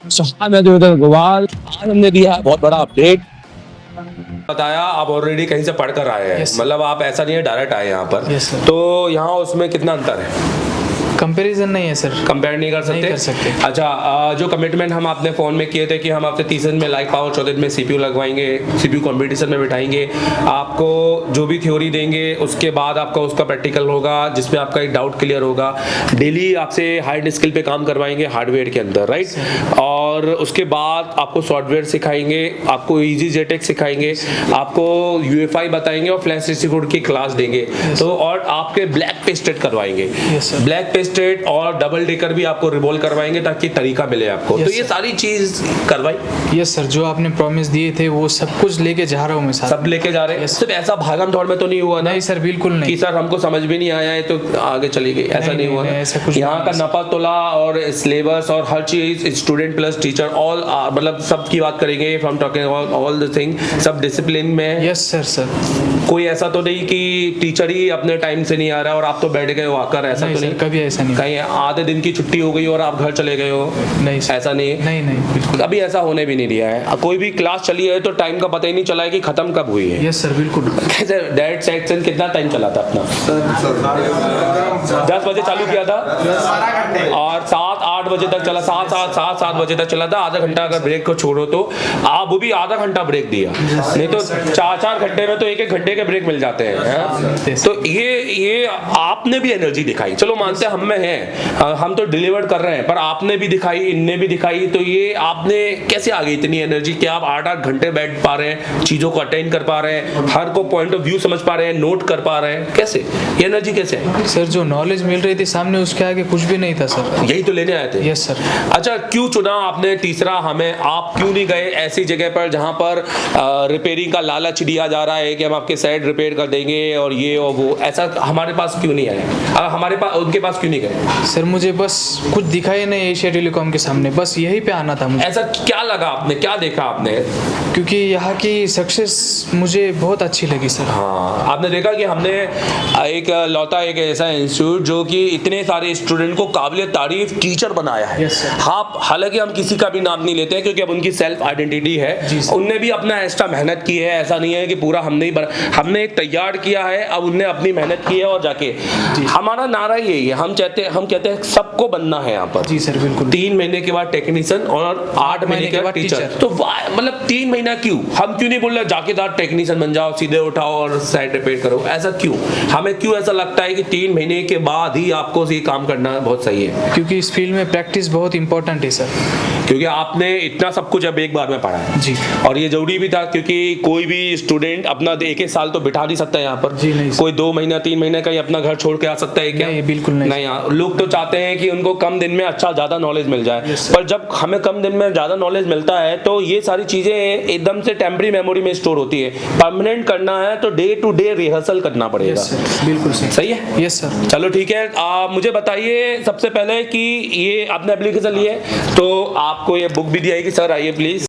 मैं गोवाल आज हमने दिया बहुत बड़ा अपडेट बताया। आप ऑलरेडी कहीं से पढ़कर आए हैं, मतलब आप ऐसा नहीं है डायरेक्ट आए यहाँ पर। तो यहाँ उसमें कितना अंतर है? कंपैरिजन नहीं है सर, कंपेयर नहीं कर सकते। अच्छा, जो कमिटमेंट हम आपने फोन में किए थे कि हम आपसे तीसरे दिन में लाइव पावर, चौथे दिन में सीपीयू लगवाएंगे, सीपीयू कंपटीशन में बिठाएंगे, आपको जो भी थ्योरी देंगे उसके बाद आपका उसका प्रैक्टिकल होगा जिसमें आपका एक डाउट क्लियर होगा। डेली आपसे हार्ड स्किल पे काम करवाएंगे हार्डवेयर के अंदर, राइट। और उसके बाद आपको सॉफ्टवेयर सिखाएंगे, आपको इजी जेटेक्स सिखाएंगे, आपको यूएफआई बताएंगे और फ्लैश इंस्टीट्यूट की क्लास देंगे। तो और आपके ब्लैक पेस्टेड करवाएंगे, ब्लैक पेस्टेड और डबल डेकर भी आपको रिवॉल्व करवाएंगे ताकि तरीका मिले आपको। तो ये सारी चीज करवाई। यस सर, जो आपने प्रॉमिस दिए थे वो सब कुछ लेके जा रहा हूँ मैं साथ। सब लेके जा रहे हैं। सिर्फ ऐसा भागम दौड़ में तो नहीं हुआ ना? नहीं सर, बिल्कुल नहीं कि सर हमको समझ भी नहीं आया है तो आगे चली गई, ऐसा नहीं हुआ। यहाँ का नपा तोला और सिलेबस और हर चीज स्टूडेंट प्लस टीचर ऑल, मतलब सब की बात करेंगे। From talking about all the thing, सब डिसिप्लिन में। Yes sir. सर कोई ऐसा तो नहीं कि टीचर ही अपने टाइम से नहीं आ रहा और आप तो बैठ गए हो आकर, ऐसा तो नहीं? कभी ऐसा नहीं। कहीं आधे दिन की छुट्टी हो गई और आप घर चले गए हो? नहीं, ऐसा नहीं। नहीं, कभी ऐसा होने भी नहीं दिया है। कोई भी क्लास चली है तो टाइम का पता ही नहीं चला है कि खत्म कब हुई है। यस सर, बिल्कुल। कैसे डायरेक्ट सेक्शन कितना टाइम चला था अपना? 10 बजे चालू किया था और 7-8 बजे तक चला, 7 बजे तक चला था। आधा घंटा अगर ब्रेक को छोड़ो तो आप वो भी आधा घंटा ब्रेक दिया, नहीं तो 4-4 घंटे में तो 1-1 घंटे के ब्रेक मिल जाते हैं। तो ये आपने भी एनर्जी दिखाई, चलो मानते हैं हम में है, हम तो डिलीवर कर रहे हैं, पर आपने भी दिखाई, इनने भी दिखाई। तो ये आपने कैसे आ गई इतनी एनर्जी कि आप 8-8 घंटे बैठ पा रहे हैं, चीजों को अटेंड कर पा रहे हैं, हर को पॉइंट ऑफ व्यू समझ पा रहे हैं, नोट कर पा रहे हैं? कैसे ये एनर्जी कैसे है? सर जो नॉलेज मिल रही थी सामने, उसके आगे कुछ भी नहीं था सर। यही तो लेने आए थे। Yes sir. अच्छा, क्यों चुना आपने तीसरा हमें? आप क्यों नहीं गए ऐसी जगह पर जहां पर रिपेयरिंग का लालच दिया जा रहा है कि हम आपके साइड रिपेयर कर देंगे और ये और वो? ऐसा हमारे पास क्यों नहीं आए? हमारे पास, उनके पास क्यों नहीं गए? सर मुझे बस कुछ दिखाई नहीं एशिया टेलीकॉम के सामने, बस यहीं पे आना था मुझे। ऐसा क्या लगा आपने, क्या देखा आपने? क्योंकि यहाँ की सक्सेस मुझे बहुत अच्छी लगी सर। हाँ, आपने देखा कि हमने एक लौता एक ऐसा इंस्टीट्यूट जो कि इतने सारे स्टूडेंट को काबिल तारीफ टीचर बनाया है। हाँ, हालांकि हम किसी का भी नाम नहीं लेते हैं क्योंकि अब उनकी सेल्फ आइडेंटिटी है, उनने भी अपना एक्स्ट्रा मेहनत की है। ऐसा नहीं है कि पूरा हमने तैयार किया है, अब उनने अपनी मेहनत की है और जाके। हमारा नारा यही है, हम कहते हैं सबको बनना है यहाँ पर। जी सर, बिल्कुल। 3 महीने के बाद टेक्नीशियन और 8 महीने के बाद टीचर। तो मतलब 3 महीना क्यों? हम क्यों नहीं बोल रहे जाके टेक्नीशियन बन जाओ, सीधे उठाओ और साइड रिपेयर करो? ऐसा क्यों? हमें क्यों ऐसा लगता है कि 3 महीने के बाद ही आपको ये काम करना बहुत सही है? क्योंकि इस फील्ड में प्रैक्टिस बहुत इंपॉर्टेंट है सर। क्योंकि आपने इतना सब कुछ अब एक बार में पढ़ा है जी, और ये जरूरी भी था क्योंकि कोई भी स्टूडेंट अपना 1-1 साल तो बिठा नहीं सकता यहाँ पर। जी नहीं, कोई 2 महीना 3 महीने का ही अपना घर छोड़ के आ सकता है क्या? नहीं, बिल्कुल नहीं। लोग तो चाहते हैं कि उनको कम दिन में अच्छा ज्यादा नॉलेज मिल जाए, पर जब हमें कम दिन में ज्यादा नॉलेज मिलता है तो ये सारी चीजें एकदम से टेम्पररी मेमोरी में स्टोर होती है। परमानेंट करना है तो डे टू डे रिहर्सल करना पड़ेगा। बिल्कुल सही है। Yes sir. चलो ठीक है, मुझे बताइए सबसे पहले कि ये आपने एप्लीकेशन ली है तो आपको ये बुक भी दिया है कि सर आइए प्लीज।